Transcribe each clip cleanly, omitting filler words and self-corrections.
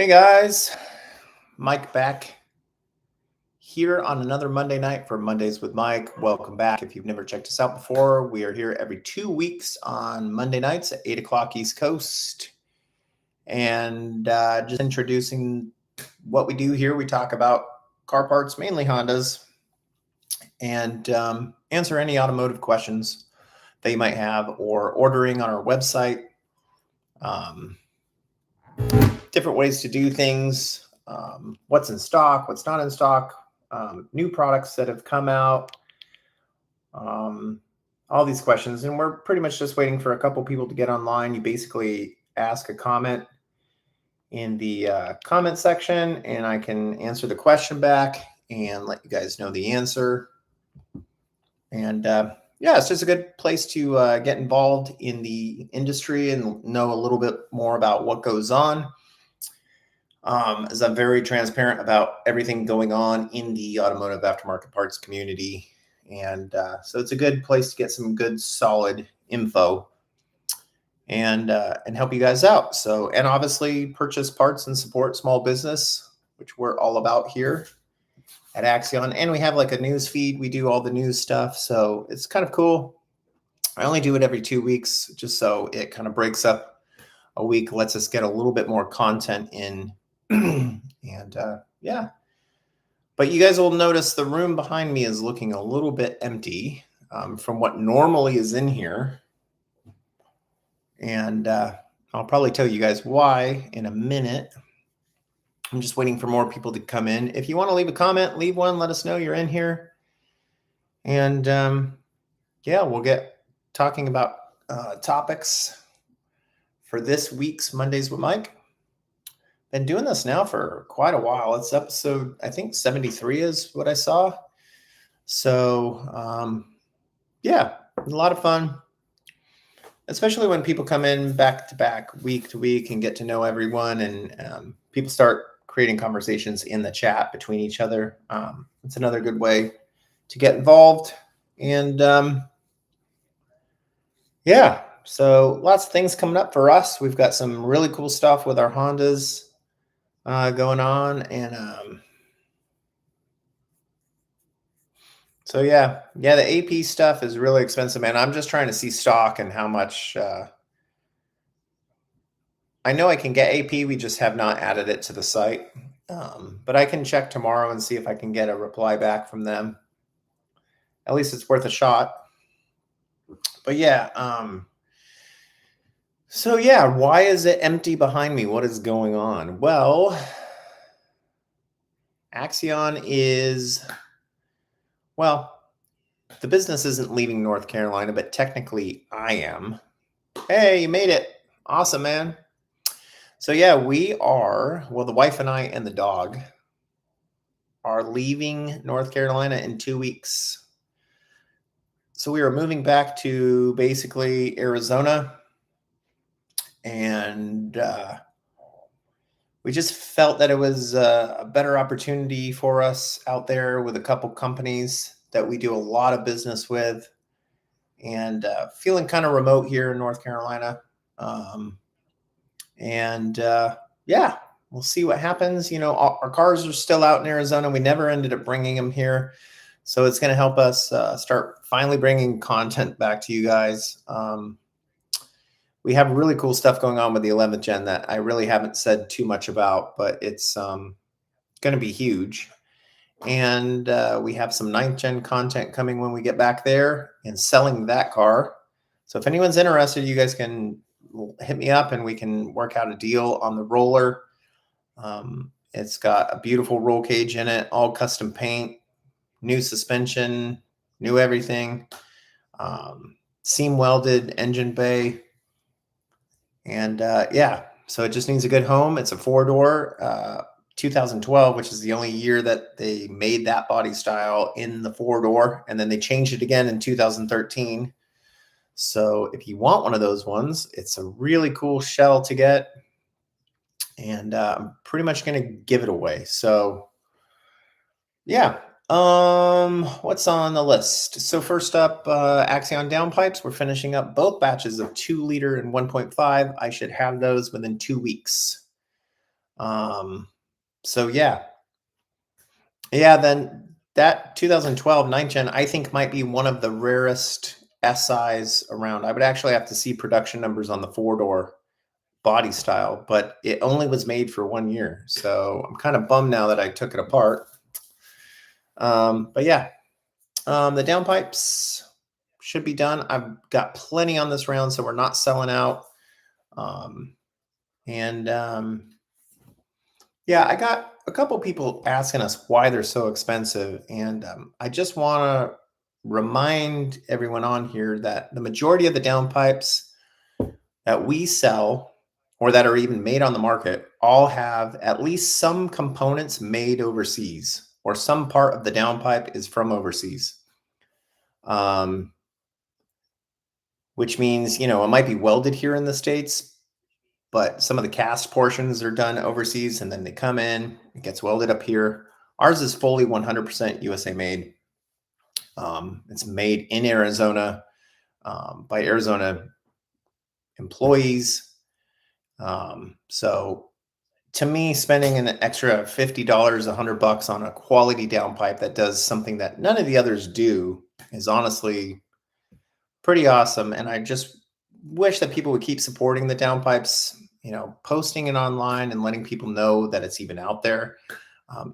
Hey guys, Mike back here on another Monday night for Mondays with Mike. Welcome back. If you've never checked us out before, we are here every 2 weeks on Monday nights at 8 o'clock East Coast. And just introducing what we do here. We talk about car parts, mainly Hondas, and answer any automotive questions that you might have or ordering on our website. Different ways to do things, what's in stock, what's not in stock, new products that have come out, all these questions. And we're pretty much just waiting for a couple people to get online. You basically ask a comment in the comment section, and I can answer the question back and let you guys know the answer. And yeah, it's just a good place to get involved in the industry and know a little bit more about what goes on. As I'm very transparent about everything going on in the automotive aftermarket parts community. And so it's a good place to get some good, solid info and help you guys out. So, and obviously purchase parts and support small business, which we're all about here at Axion. And we have like a news feed. We do all the news stuff. So it's kind of cool. I only do it every 2 weeks, just so it kind of breaks up a week, lets us get a little bit more content in. And yeah, but you guys will notice the room behind me is looking a little bit empty from what normally is in here. And I'll probably tell you guys why in a minute. I'm just waiting for more people to come in. If you want to leave a comment, leave one. Let us know you're in here. And yeah, we'll get talking about topics for this week's Mondays with Mike. Been doing this now for quite a while. It's episode, I think 73 is what I saw. So yeah, a lot of fun, especially when people come in back to back, week to week, and get to know everyone, and people start creating conversations in the chat between each other. It's another good way to get involved. And yeah, so lots of things coming up for us. We've got some really cool stuff with our Hondas going on, and so yeah, the AP stuff is really expensive, man. I'm just trying to see stock and how much. I know I can get AP, we just have not added it to the site, but I can check tomorrow and see if I can get a reply back from them. At least it's worth a shot. But yeah, so yeah, why is it empty behind me? What is going on? Well, Axion is, well, the business isn't leaving North Carolina, but technically I am. Hey, you made it. Awesome, man. So yeah, we are, well, the wife and I and the dog are leaving North Carolina in 2 weeks. So we are moving back to basically Arizona, and we just felt that it was a better opportunity for us out there with a couple companies that we do a lot of business with, and feeling kind of remote here in North Carolina. And yeah, we'll see what happens. You know, our cars are still out in Arizona. We never ended up bringing them here. So it's going to help us start finally bringing content back to you guys. We have really cool stuff going on with the 11th gen that I really haven't said too much about, but it's going to be huge. And we have some 9th gen content coming when we get back there and selling that car. So if anyone's interested, you guys can hit me up and we can work out a deal on the roller. It's got a beautiful roll cage in it, all custom paint, new suspension, new everything, seam welded engine bay. And yeah, so it just needs a good home. It's a 4-door, 2012, which is the only year that they made that body style in the 4-door. And then they changed it again in 2013. So if you want one of those ones, it's a really cool shell to get. And I'm pretty much going to give it away. So yeah, what's on the list? So first up, Axion downpipes. We're finishing up both batches of 2 liter and 1.5. I should have those within 2 weeks. So yeah. Then that 2012 9th gen, I think, might be one of the rarest SIs around. I would actually have to see production numbers on the 4-door body style, but it only was made for 1 year. So I'm kind of bummed now that I took it apart. But yeah, the downpipes should be done. I've got plenty on this round, so we're not selling out. Um, and yeah, I got a couple people asking us why they're so expensive. And I just want to remind everyone on here that the majority of the downpipes that we sell or that are even made on the market all have at least some components made overseas, or some part of the downpipe is from overseas. Um, which means, it might be welded here in the States, but some of the cast portions are done overseas and then they come in, it gets welded up here. Ours is fully 100% USA made. It's made in Arizona by Arizona employees. So to me, spending an extra $50, $100 on a quality downpipe that does something that none of the others do is honestly pretty awesome. And I just wish that people would keep supporting the downpipes, posting it online and letting people know that it's even out there.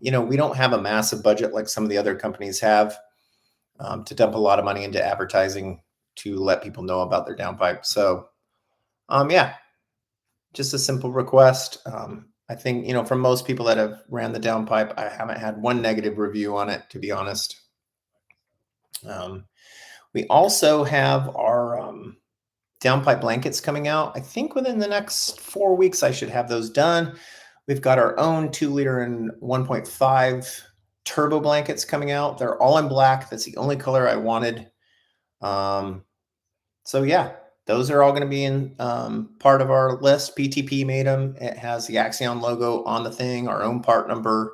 We don't have a massive budget like some of the other companies have to dump a lot of money into advertising to let people know about their downpipe. So, yeah, just a simple request. I think, from most people that have ran the downpipe, I haven't had one negative review on it, to be honest. We also have our downpipe blankets coming out. I think within the next 4 weeks, I should have those done. We've got our own 2-liter and 1.5 turbo blankets coming out. They're all in black. That's the only color I wanted. So yeah, those are all going to be in part of our list. PTP made them. It has the Axion logo on the thing, our own part number.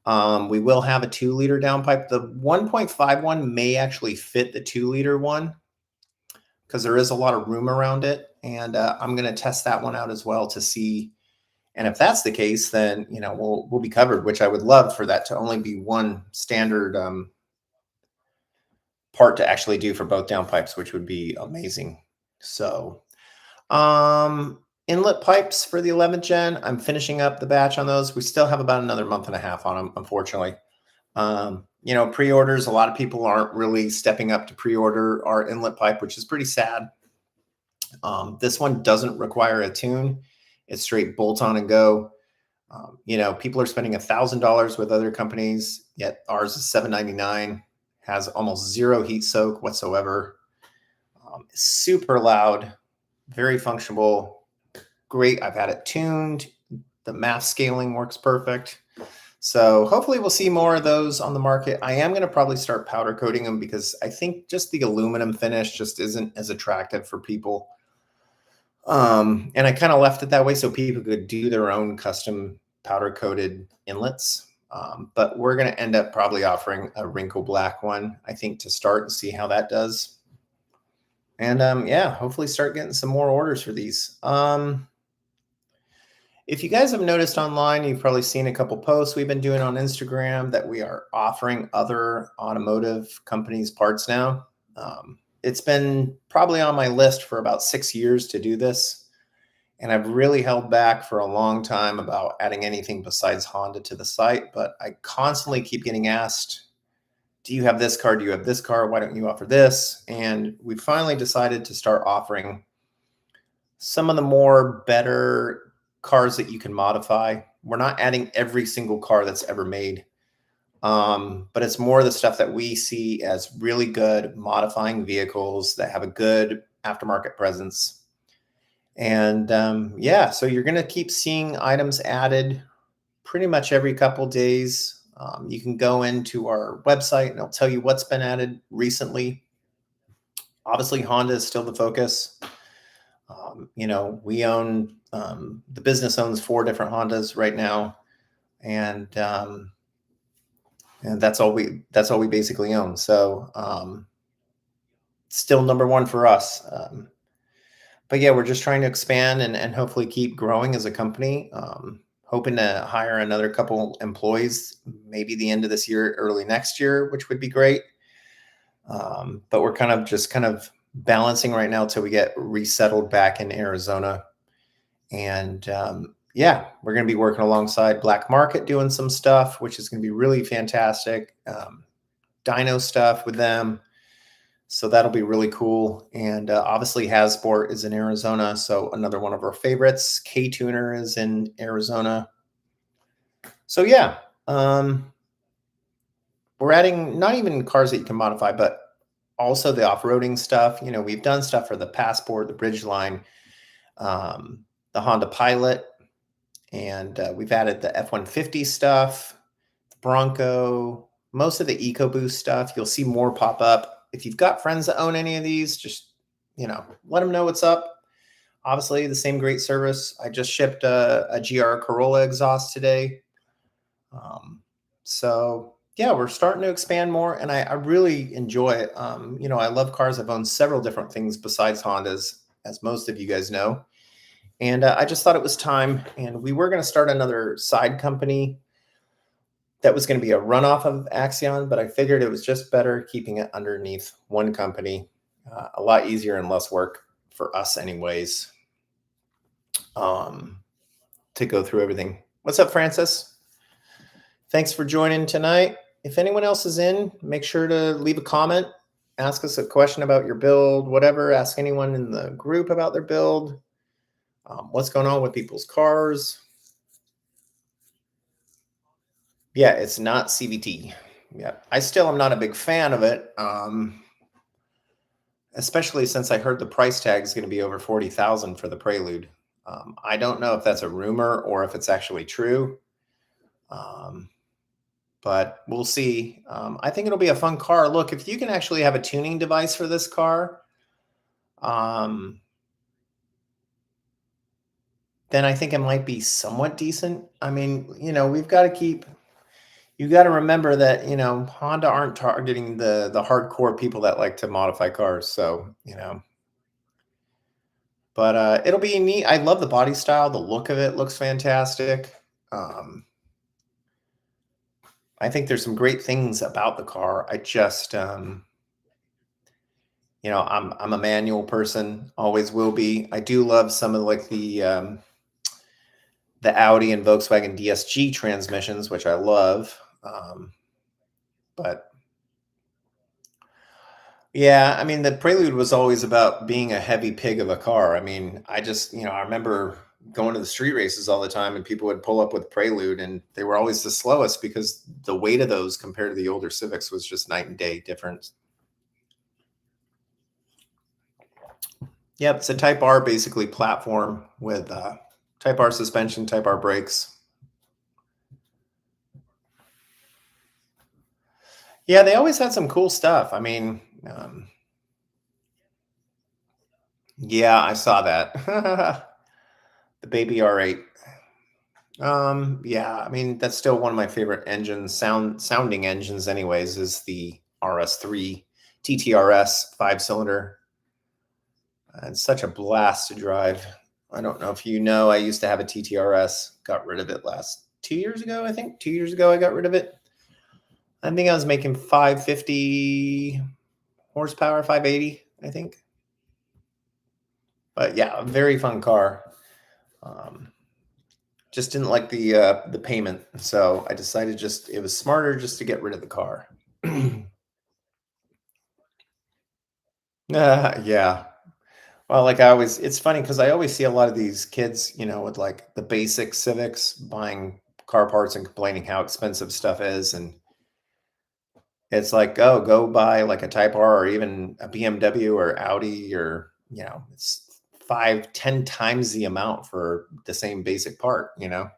We will have a 2-liter downpipe. The 1.5 one may actually fit the 2-liter one because there is a lot of room around it. And I'm going to test that one out as well to see. And if that's the case, then, we'll be covered, which I would love for that to only be one standard part to actually do for both downpipes, which would be amazing. So, inlet pipes for the 11th gen, I'm finishing up the batch on those. We still have about another month and a half on them, unfortunately. Pre-orders, a lot of people aren't really stepping up to pre-order our inlet pipe, which is pretty sad. This one doesn't require a tune. It's straight bolt on and go. People are spending $1,000 with other companies, yet ours is $799, has almost zero heat soak whatsoever. Super loud, very functional, great. I've had it tuned. The math scaling works perfect. So hopefully we'll see more of those on the market. I am going to probably start powder coating them because I think just the aluminum finish just isn't as attractive for people. And I kind of left it that way so people could do their own custom powder coated inlets. But we're going to end up probably offering a wrinkle black one, I think, to start and see how that does. And yeah, hopefully start getting some more orders for these. If you guys have noticed online, you've probably seen a couple posts we've been doing on Instagram that we are offering other automotive companies parts now. It's been probably on my list for about 6 years to do this. And I've really held back for a long time about adding anything besides Honda to the site. But I constantly keep getting asked, do you have this car? Do you have this car? Why don't you offer this? And we finally decided to start offering some of the more better cars that you can modify. We're not adding every single car that's ever made. But it's more the stuff that we see as really good modifying vehicles that have a good aftermarket presence. And yeah, so you're going to keep seeing items added pretty much every couple days. You can go into our website and it'll tell you what's been added recently. Obviously, Honda is still the focus. We own, the business owns 4 different Hondas right now. And that's all we basically own. So still number one for us. But yeah, we're just trying to expand and hopefully keep growing as a company. hoping to hire another couple employees, maybe the end of this year, early next year, which would be great. But we're kind of balancing right now till we get resettled back in Arizona. And yeah, we're going to be working alongside Black Market doing some stuff, which is going to be really fantastic. Dyno stuff with them. So that'll be really cool. And obviously Hasport is in Arizona. So another one of our favorites. K-Tuner is in Arizona. So yeah, we're adding not even cars that you can modify, but also the off-roading stuff. You know, we've done stuff for the Passport, the Bridgeline, the Honda Pilot, and we've added the F-150 stuff, the Bronco, most of the EcoBoost stuff. You'll see more pop up. If you've got friends that own any of these, just, let them know what's up. Obviously, the same great service. I just shipped a GR Corolla exhaust today. So yeah, we're starting to expand more, and I really enjoy it. I love cars. I've owned several different things besides Hondas, as most of you guys know. And I just thought it was time. And we were going to start another side company that was going to be a runoff of Axion, but I figured it was just better keeping it underneath one company. A lot easier and less work for us anyways, to go through everything. What's up, Francis? Thanks for joining tonight. If anyone else is in, make sure to leave a comment. Ask us a question about your build, whatever. Ask anyone in the group about their build. What's going on with people's cars? Yeah, it's not CVT. Yeah, I still am not a big fan of it, especially since I heard the price tag is going to be over 40,000 for the Prelude. I don't know if that's a rumor or if it's actually true, but we'll see. I think it'll be a fun car. Look, if you can actually have a tuning device for this car, then I think it might be somewhat decent. I mean, we've got to you got to remember that, Honda aren't targeting the hardcore people that like to modify cars. So, but it'll be neat. I love the body style. The look of it looks fantastic. I think there's some great things about the car. I just, I'm a manual person, always will be. I do love some of the Audi and Volkswagen DSG transmissions, which I love. But yeah, I mean, the Prelude was always about being a heavy pig of a car. I mean, I just, I remember going to the street races all the time and people would pull up with Prelude and they were always the slowest because the weight of those compared to the older Civics was just night and day difference. Yep, it's a Type R basically platform with Type R suspension, Type R brakes. Yeah, they always had some cool stuff. I mean, yeah, I saw that. The baby R8. Yeah, I mean, that's still one of my favorite engines, sounding engines anyways, is the RS3 TTRS 5-cylinder. It's such a blast to drive. I don't know if you know, I used to have a TTRS, got rid of it 2 years ago, I think. 2 years ago, I got rid of it. I think I was making 550 horsepower, 580, I think. But yeah, a very fun car. Just didn't like the payment, so I decided it was smarter just to get rid of the car. Yeah. Well, it's funny because I always see a lot of these kids, with like the basic Civics buying car parts and complaining how expensive stuff is. And it's like, oh, go buy like a Type R or even a BMW or Audi or, it's 5-10 times the amount for the same basic part, But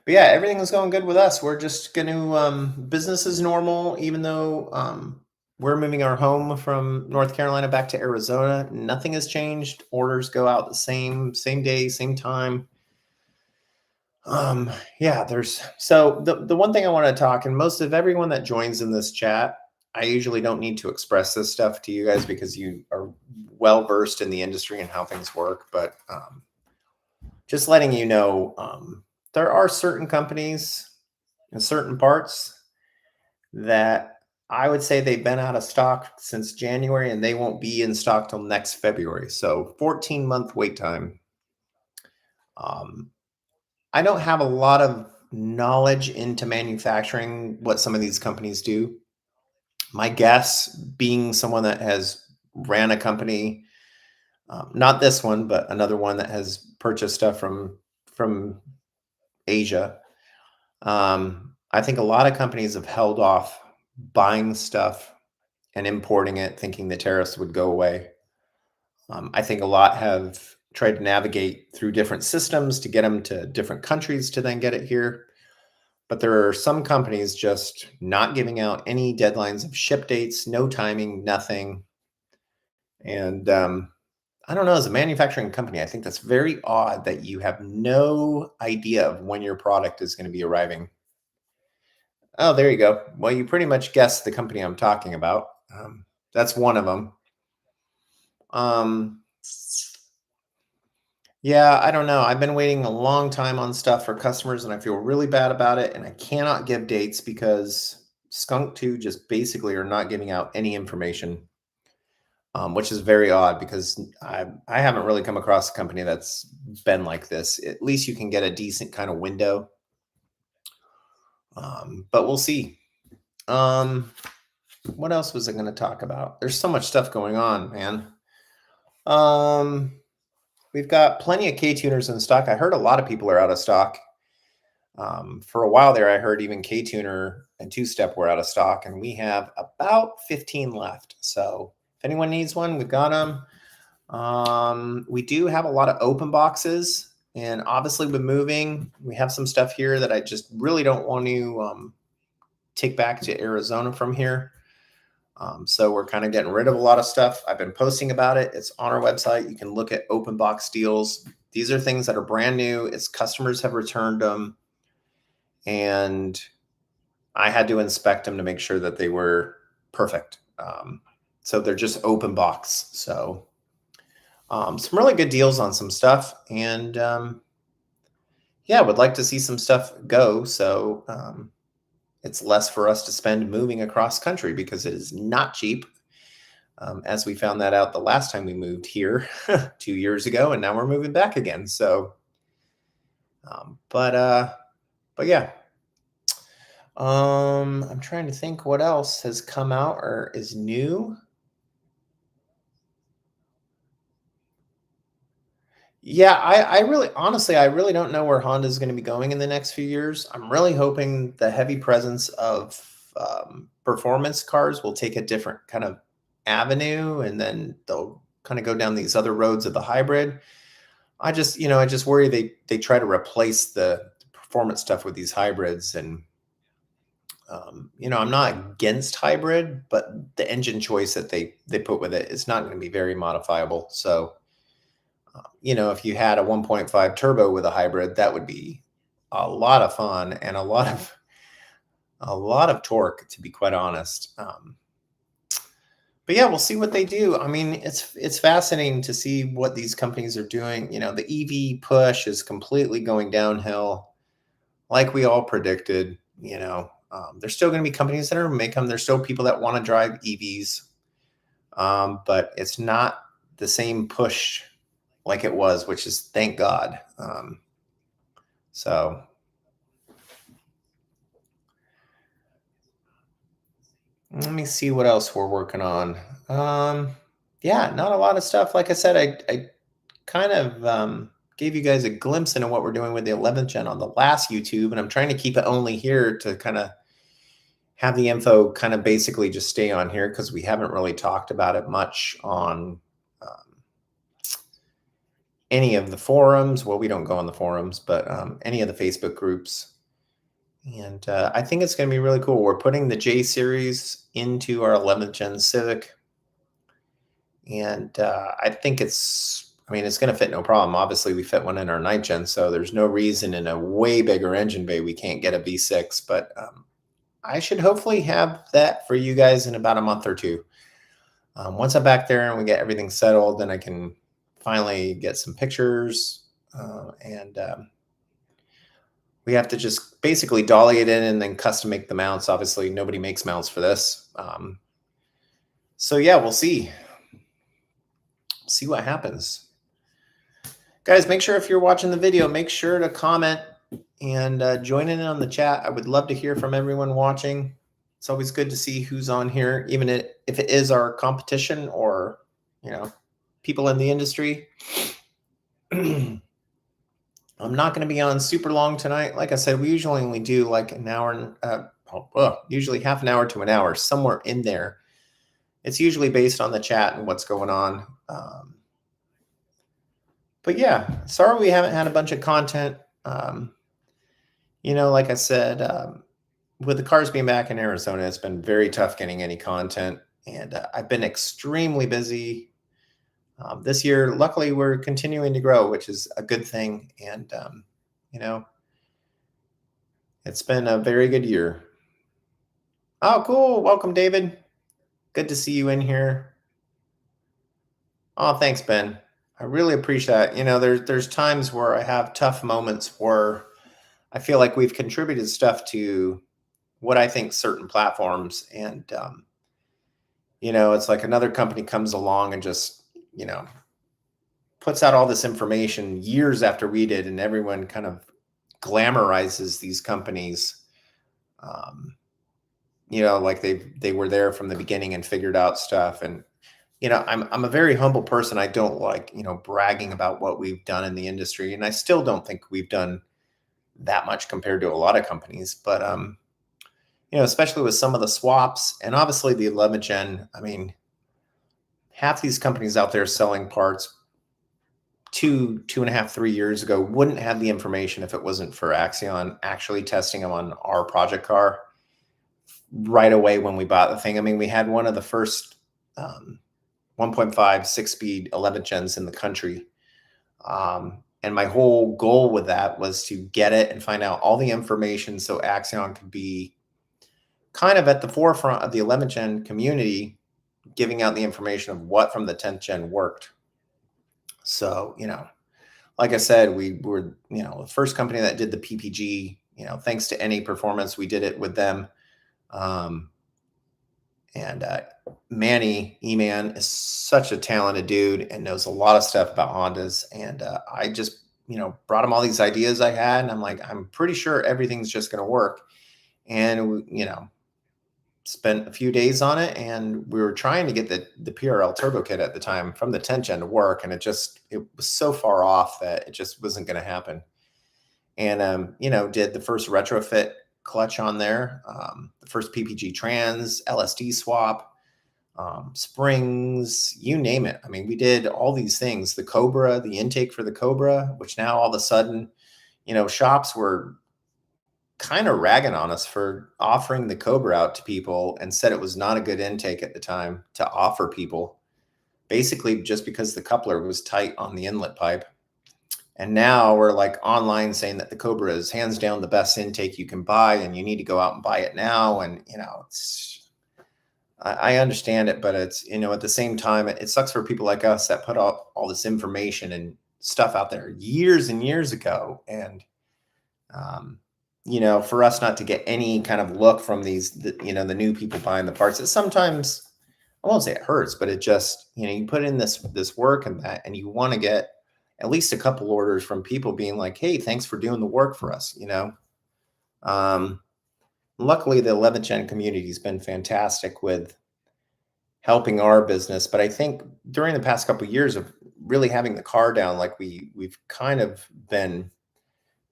yeah, everything is going good with us. We're just going to, business as normal, even though we're moving our home from North Carolina back to Arizona. Nothing has changed. Orders go out the same day, same time. Yeah, so the one thing I want to talk, and most of everyone that joins in this chat I usually don't need to express this stuff to you guys because you are well versed in the industry and how things work. But just letting you know, there are certain companies and certain parts that I would say they've been out of stock since January and they won't be in stock till next February. So 14-month wait time. Um, I don't have a lot of knowledge into manufacturing, what some of these companies do. My guess, being someone that has ran a company, not this one, but another one that has purchased stuff from Asia. I think a lot of companies have held off buying stuff and importing it, thinking the tariffs would go away. I think a lot have tried to navigate through different systems to get them to different countries to then get it here. But there are some companies just not giving out any deadlines of ship dates, no timing, nothing. And I don't know, as a manufacturing company, I think that's very odd that you have no idea of when your product is going to be arriving. Oh, there you go. Well, you pretty much guessed the company I'm talking about. That's one of them. Um, yeah, I don't know. I've been waiting a long time on stuff for customers and I feel really bad about it. And I cannot give dates because Skunk 2 just basically are not giving out any information, which is very odd because I haven't really come across a company that's been like this. At least you can get a decent kind of window. But we'll see. What else was I going to talk about? There's so much stuff going on, man. We've got plenty of K-tuners in stock. I heard a lot of people are out of stock. For a while there, I heard even K-tuner and two-step were out of stock, and we have about 15 left. So if anyone needs one, we've got them. We do have a lot of open boxes, and obviously with moving, we have some stuff here that I just really don't want to take back to Arizona from here. So we're kind of getting rid of a lot of stuff. I've been posting about it. It's on our website. You can look at open box deals. These are things that are brand new. It's customers have returned them. And I had to inspect them to make sure that they were perfect. So they're just open box. So some really good deals on some stuff. And yeah, would like to see some stuff go. So it's less for us to spend moving across country because it is not cheap. As we found that out the last time we moved here 2 years ago, and now we're moving back again. So, but yeah. I'm trying to think what else has come out or is new. Yeah, I really, honestly, I really don't know where Honda is going to be going in the next few years. I'm really hoping the heavy presence of performance cars will take a different kind of avenue, and then they'll kind of go down these other roads of the hybrid. I just worry they try to replace the performance stuff with these hybrids, and I'm not against hybrid, but the engine choice that they put with it is not going to be very modifiable. So if you had a 1.5 turbo with a hybrid, that would be a lot of fun and a lot of torque, to be quite honest. But yeah, we'll see what they do. I mean, it's fascinating to see what these companies are doing. The EV push is completely going downhill, like we all predicted. There's still going to be companies that are make them. There's still people that want to drive EVs, but it's not the same push like it was, which is thank God. So let me see what else we're working on. Yeah, not a lot of stuff. Like I said, I kind of gave you guys a glimpse into what we're doing with the 11th gen on the last YouTube, and I'm trying to keep it only here to kind of have the info kind of basically just stay on here because we haven't really talked about it much on any of the forums. Well, we don't go on the forums, but any of the Facebook groups. And I think it's going to be really cool. We're putting the J series into our 11th gen Civic. And I think it's going to fit no problem. Obviously, we fit one in our 9th gen, so there's no reason in a way bigger engine bay we can't get a V6. But I should hopefully have that for you guys in about a month or two. Once I'm back there and we get everything settled, then I can finally get some pictures. And we have to just basically dolly it in and then custom make the mounts. Obviously, nobody makes mounts for this. So yeah, we'll see. See what happens. Guys, make sure if you're watching the video, make sure to comment and join in on the chat. I would love to hear from everyone watching. It's always good to see who's on here, even if it is our competition or, people in the industry. I'm not going to be on super long tonight. Like I said, we usually only do like an hour, usually half an hour to an hour, somewhere in there. It's usually based on the chat and what's going on. But yeah, sorry we haven't had a bunch of content. Like I said, with the cars being back in Arizona, it's been very tough getting any content. And I've been extremely busy this year. Luckily, we're continuing to grow, which is a good thing. And, it's been a very good year. Oh, cool. Welcome, David. Good to see you in here. Oh, thanks, Ben. I really appreciate that. There's times where I have tough moments where I feel like we've contributed stuff to what I think certain platforms, and it's like another company comes along and just puts out all this information years after we did, and everyone kind of glamorizes these companies, like they were there from the beginning and figured out stuff. And I'm a very humble person. I don't like bragging about what we've done in the industry, and I still don't think we've done that much compared to a lot of companies. But especially with some of the swaps and obviously the 11th gen. I mean, half these companies out there selling parts 2.5, 3 years ago wouldn't have the information if it wasn't for Axion actually testing them on our project car right away when we bought the thing. I mean, we had one of the first 1.5 6-speed 11th gens in the country. And my whole goal with that was to get it and find out all the information so Axion could be kind of at the forefront of the 11th gen community, giving out the information of what from the 10th gen worked. So, like I said, we were, the first company that did the PPG, thanks to NA Performance, we did it with them. And Manny E-Man is such a talented dude and knows a lot of stuff about Hondas. And I just, brought him all these ideas I had. And I'm like, I'm pretty sure everything's just going to work. And, spent a few days on it. And we were trying to get the PRL turbo kit at the time from the 10th gen to work. And it was so far off that it just wasn't going to happen. And, did the first retrofit clutch on there, the first PPG trans, LSD swap, springs, you name it. I mean, we did all these things, the Cobra, the intake for the Cobra, which now all of a sudden, shops were kind of ragging on us for offering the Cobra out to people and said it was not a good intake at the time to offer people, basically just because the coupler was tight on the inlet pipe. And now we're like online saying that the Cobra is hands down the best intake you can buy, and you need to go out and buy it now. And, I understand it, but it's, at the same time, it sucks for people like us that put out all this information and stuff out there years and years ago. And, for us not to get any kind of look from the new people buying the parts, it sometimes, I won't say it hurts, but it just, you put in this work and that, and you want to get at least a couple orders from people being like, hey, thanks for doing the work for us. Luckily the 11th gen community has been fantastic with helping our business. But I think during the past couple of years of really having the car down, like we've kind of been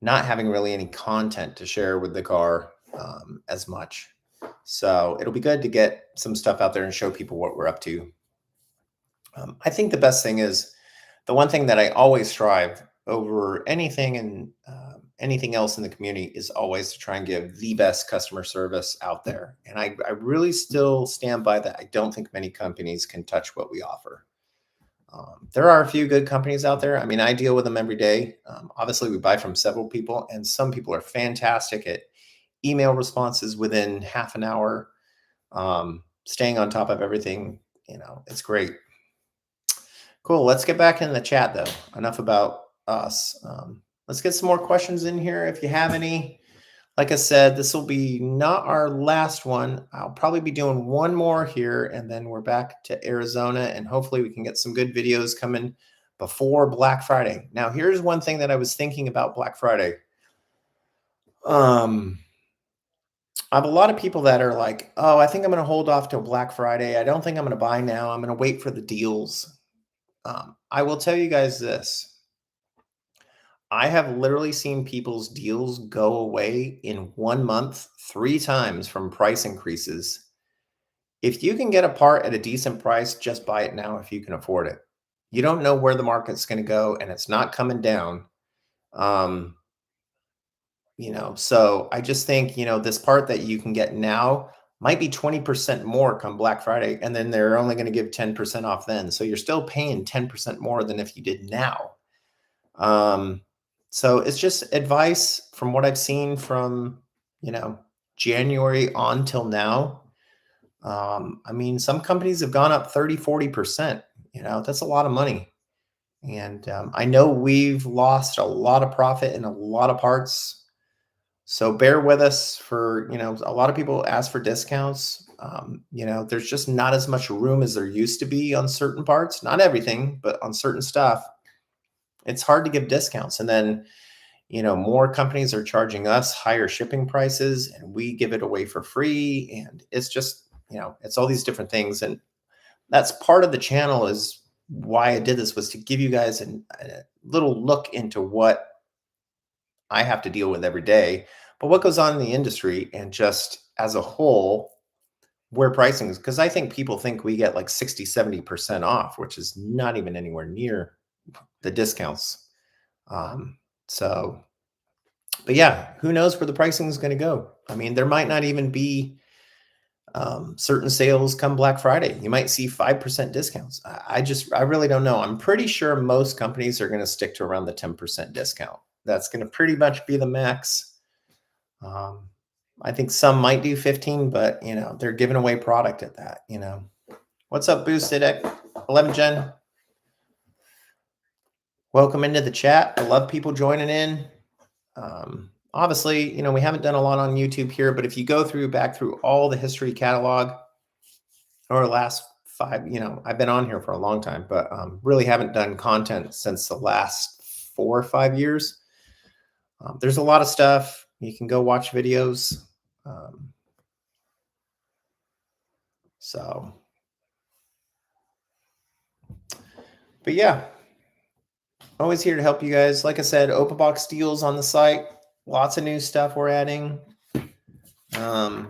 not having really any content to share with the car as much. So it'll be good to get some stuff out there and show people what we're up to. I think the best thing is, the one thing that I always strive over anything and anything else in the community is always to try and give the best customer service out there. And I really still stand by that. I don't think many companies can touch what we offer. There are a few good companies out there. I mean, I deal with them every day. Obviously, we buy from several people, and some people are fantastic at email responses within half an hour, staying on top of everything. It's great. Cool. Let's get back in the chat though. Enough about us. Let's get some more questions in here if you have any. Like I said, this will be not our last one. I'll probably be doing one more here, and then we're back to Arizona, and hopefully we can get some good videos coming before Black Friday. Now, here's one thing that I was thinking about Black Friday. I have a lot of people that are like, oh, I think I'm going to hold off till Black Friday. I don't think I'm going to buy now. I'm going to wait for the deals. I will tell you guys this. I have literally seen people's deals go away in 1 month 3 times from price increases. If you can get a part at a decent price, just buy it now if you can afford it. You don't know where the market's going to go, and it's not coming down. So I just think, this part that you can get now might be 20% more come Black Friday, and then they're only going to give 10% off then. So you're still paying 10% more than if you did now. So it's just advice from what I've seen from, January on till now. Some companies have gone up 30, 40%, that's a lot of money. And I know we've lost a lot of profit in a lot of parts. So bear with us for, a lot of people ask for discounts. There's just not as much room as there used to be on certain parts, not everything, but on certain stuff. It's hard to give discounts. And then, more companies are charging us higher shipping prices and we give it away for free. And it's just, it's all these different things. And that's part of the channel is why I did this, was to give you guys a little look into what I have to deal with every day, but what goes on in the industry and just as a whole, where pricing is. Because I think people think we get like 60, 70% off, which is not even anywhere near the discounts. But yeah, who knows where the pricing is going to go? There might not even be certain sales come Black Friday. You might see 5% discounts. I really don't know. I'm pretty sure most companies are going to stick to around the 10% discount. That's going to pretty much be the max. I think some might do 15, but they're giving away product at that. What's up, Boosted at 11 Gen? Welcome into the chat. I love people joining in. Obviously, we haven't done a lot on YouTube here, but if you go back through all the history catalog or last 5, I've been on here for a long time, but really haven't done content since the last 4 or 5 years. There's a lot of stuff. You can go watch videos. But yeah, always here to help you guys. Like I said, open box deals on the site. Lots of new stuff we're adding. Got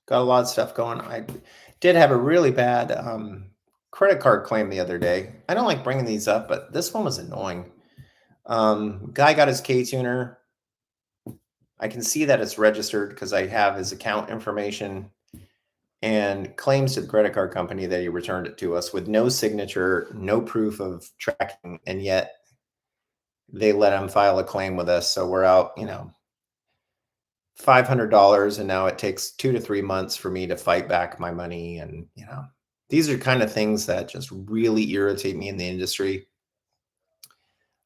a lot of stuff going. I did have a really bad credit card claim the other day. I don't like bringing these up, but this one was annoying. Guy got his K-tuner. I can see that it's registered because I have his account information, and claims to the credit card company that he returned it to us with no signature, no proof of tracking, and yet they let him file a claim with us. So we're out, $500, and now it takes 2 to 3 months for me to fight back my money. And these are kind of things that just really irritate me in the industry.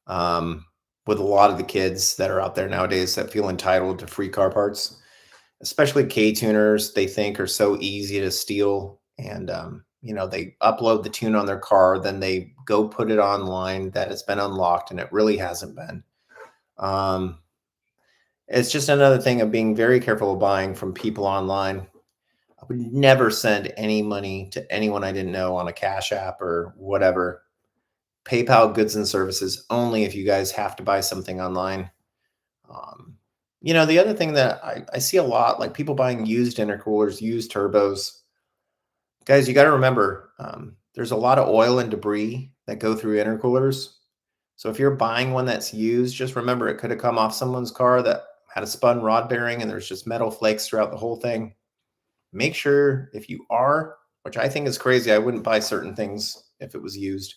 With a lot of the kids that are out there nowadays that feel entitled to free car parts, especially K-tuners, they think are so easy to steal. And, they upload the tune on their car, then they go put it online that it's been unlocked, and it really hasn't been. It's just another thing of being very careful of buying from people online. I would never send any money to anyone I didn't know on a Cash App or whatever. PayPal goods and services only if you guys have to buy something online. The other thing that I see a lot, like people buying used intercoolers, used turbos. Guys, you got to remember, there's a lot of oil and debris that go through intercoolers. So if you're buying one that's used, just remember it could have come off someone's car that had a spun rod bearing and there's just metal flakes throughout the whole thing. Make sure, if you are, which I think is crazy, I wouldn't buy certain things if it was used.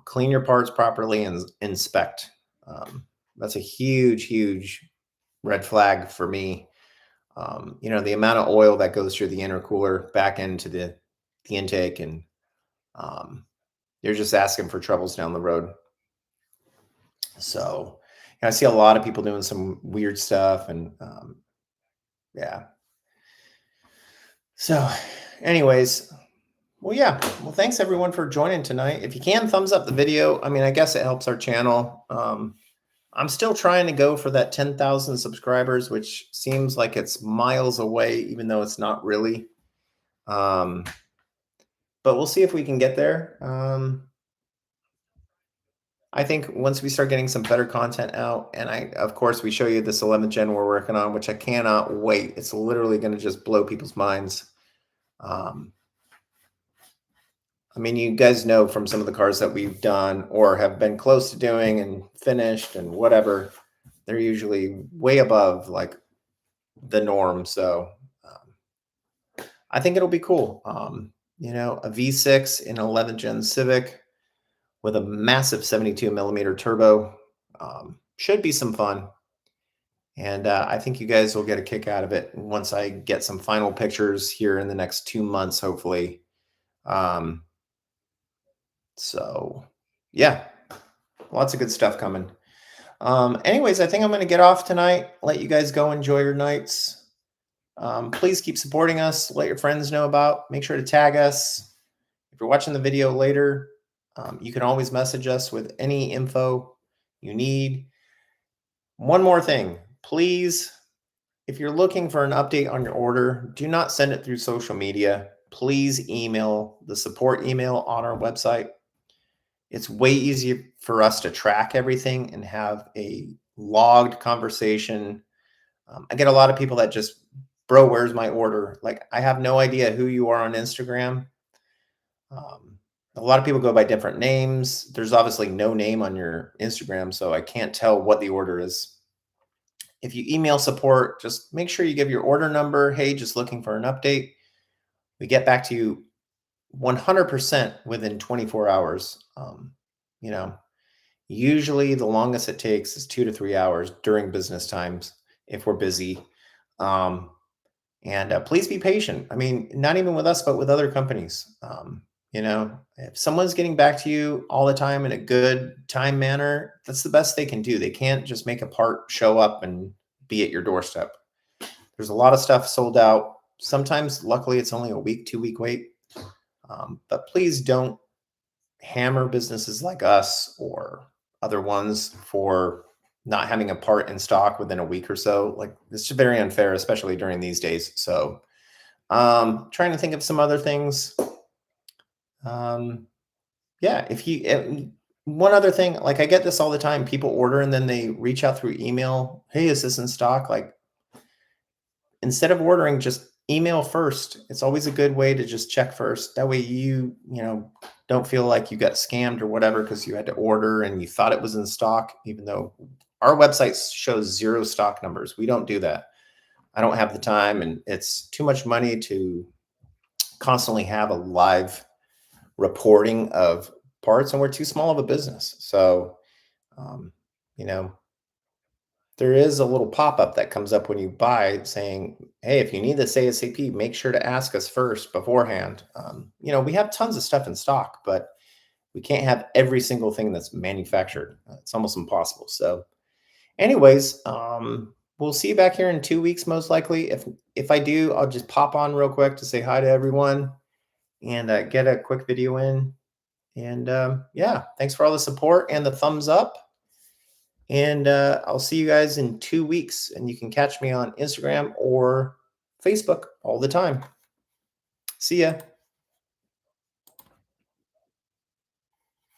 Clean your parts properly and inspect. That's a huge, huge red flag for me. You know, the amount of oil that goes through the intercooler back into the intake, and um, you're just asking for troubles down the road. So I see a lot of people doing some weird stuff, and yeah. So, anyways, well, yeah. Well, thanks everyone for joining tonight. If you can, thumbs up the video. I mean, I guess it helps our channel. I'm still trying to go for that 10,000 subscribers, which seems like it's miles away, even though it's not really. But we'll see if we can get there. I think once we start getting some better content out, and of course, we show you this 11th gen we're working on, which I cannot wait. It's literally going to just blow people's minds. I mean, you guys know from some of the cars that we've done or have been close to doing and finished and whatever, they're usually way above like the norm. So I think it'll be cool. You know, a V6 in 11th gen Civic with a massive 72 millimeter turbo should be some fun. And I think you guys will get a kick out of it once I get some final pictures here in the next 2 months, hopefully. So yeah, lots of good stuff coming. Anyways, I think I'm going to get off tonight. Let you guys go enjoy your nights. Please keep supporting us. Let your friends know about. Make sure to tag us. If you're watching the video later, you can always message us with any info you need. One more thing, please, if you're looking for an update on your order, do not send it through social media. Please email the support email on our website. It's way easier for us to track everything and have a logged conversation. I get a lot of people that just, bro, where's my order? Like, I have no idea who you are on Instagram. A lot of people go by different names. There's obviously no name on your Instagram, so I can't tell what the order is. If you email support, just make sure you give your order number. Hey, just looking for an update. We get back to you 100% within 24 hours. You know, usually the longest it takes is 2 to 3 hours during business times if we're busy. And please be patient. I mean, not even with us, but with other companies. You know, if someone's getting back to you all the time in a good time manner, that's the best they can do. They can't just make a part show up and be at your doorstep. There's a lot of stuff sold out. Sometimes, luckily, it's only a week, 2-week wait. But please don't hammer businesses like us or other ones for not having a part in stock within a week or so. Like, it's just very unfair, especially during these days. So trying to think of some other things. Yeah, if you one other thing, like I get this all the time, people order and then they reach out through email. Hey, is this in stock? Like, instead of ordering, just email first. It's always a good way to just check first. That way you know, don't feel like you got scammed or whatever because you had to order and you thought it was in stock, even though our website shows 0 stock numbers. We don't do that. I don't have the time, and it's too much money to constantly have a live reporting of parts, and we're too small of a business. So, you know, there is a little pop-up that comes up when you buy saying, hey, if you need this ASAP, make sure to ask us first beforehand. You know, we have tons of stuff in stock, but we can't have every single thing that's manufactured. It's almost impossible. So anyways, we'll see you back here in 2 weeks, most likely. If I do, I'll just pop on real quick to say hi to everyone and get a quick video in. And yeah, thanks for all the support and the thumbs up. And I'll see you guys in 2 weeks. And you can catch me on Instagram or Facebook all the time. See ya.